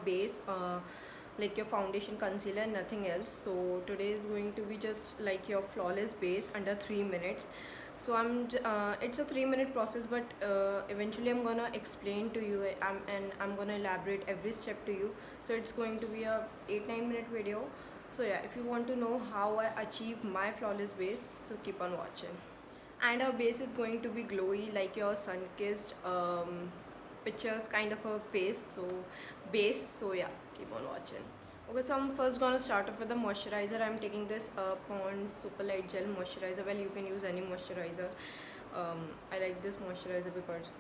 base, like your foundation, concealer, nothing else. So today is going to be just like your flawless base under 3 minutes. So it's a 3 minute process, but eventually I'm gonna explain to you, and I'm gonna elaborate every step to you. So it's going to be a 8-9 minute video. So yeah, if you want to know how I achieve my flawless base, so keep on watching. And our base is going to be glowy, like your sun-kissed pictures kind of a face. So base, so yeah, keep on watching. Okay, so I'm first gonna start off with the moisturizer. I'm taking this Pond's Super Light Gel Moisturizer. Well, you can use any moisturizer. I like this moisturizer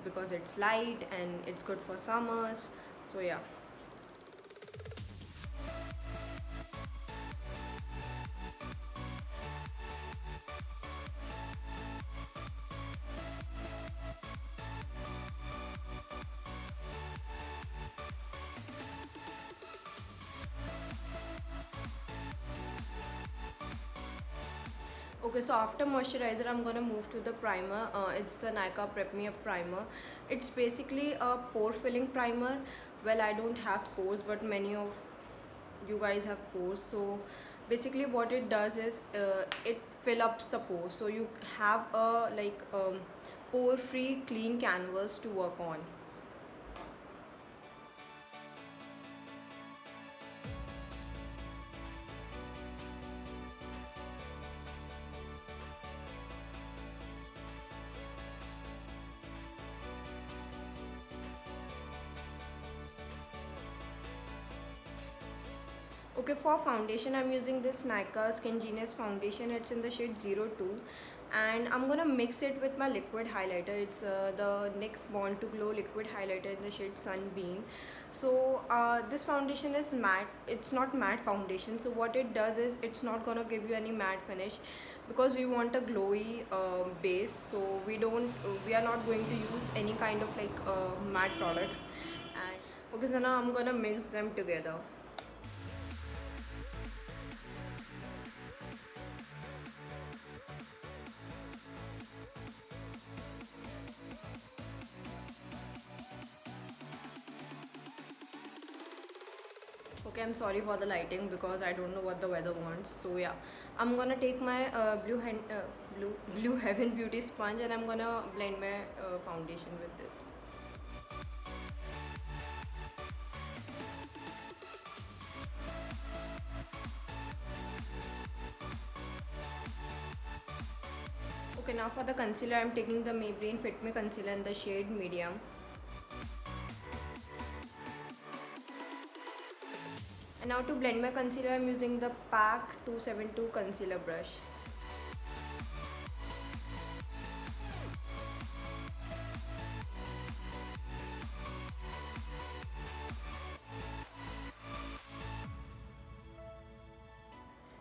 because it's light and it's good for summers. So yeah. Okay, so after moisturizer, I'm gonna move to the primer. It's the Nykaa Prep Me Up primer. It's basically a pore filling primer. Well, I don't have pores, but many of you guys have pores. So basically, what it does is it fill ups the pores. So you have a pore-free, clean canvas to work on. Okay, for foundation, I'm using this Nykaa Skin Genius foundation. It's in the shade 02, and I'm gonna mix it with my liquid highlighter. It's the NYX Born to Glow liquid highlighter in the shade Sunbeam. So this foundation is matte. It's not matte foundation. So what it does is it's not gonna give you any matte finish, because we want a glowy base. So we are not going to use any kind of matte products. And okay, so now I'm gonna mix them together. Okay, I'm sorry for the lighting because I don't know what the weather wants. So yeah, I'm gonna take my blue Heaven Beauty sponge, and I'm gonna blend my foundation with this. Okay, now for the concealer, I'm taking the Maybelline Fit Me concealer in the shade medium. And now to blend my concealer, I'm using the PAC 272 concealer brush.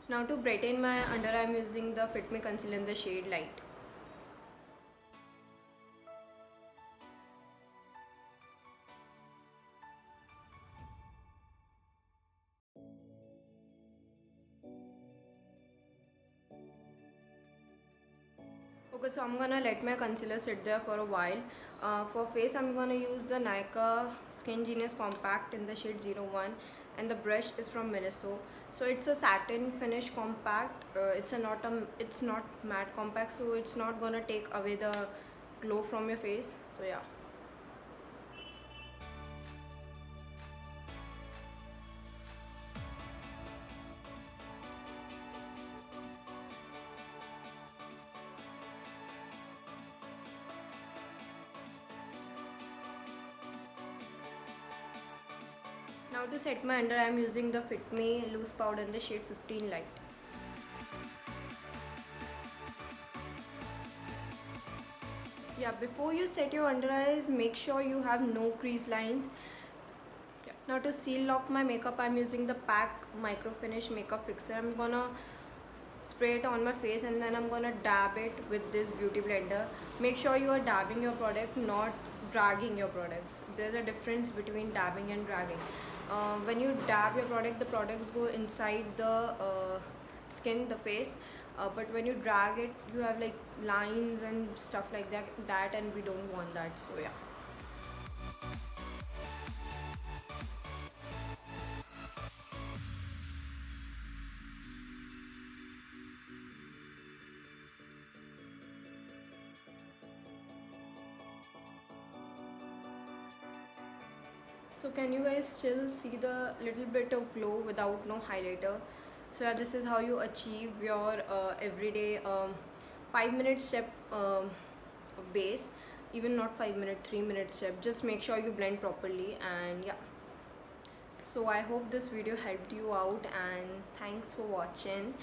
Now to brighten my under, I'm using the Fit Me concealer in the shade light. Okay, so I'm gonna let my concealer sit there for a while. For face, I'm gonna use the Nykaa Skin Genius Compact in the shade 01, and the brush is from Miniso. So it's a satin finish compact. It's not matte compact, so it's not gonna take away the glow from your face. So yeah. Now to set my under, I am using the Fit Me loose powder in the shade 15 light. Yeah, before you set your under eyes, make sure you have no crease lines. Yeah. Now to seal lock my makeup, I'm using the PAC Micro Finish Makeup Fixer. I'm gonna spray it on my face, and then I'm gonna dab it with this beauty blender. Make sure you are dabbing your product, not dragging your products. There's a difference between dabbing and dragging. When you dab your product, the products go inside the skin, the face. But when you drag it, you have like lines and stuff like that, and we don't want that. So yeah. So can you guys still see the little bit of glow without no highlighter? So yeah, this is how you achieve your everyday 5 minute step base. Even not 5 minute, 3 minute step. Just make sure you blend properly, and yeah. So I hope this video helped you out, and thanks for watching.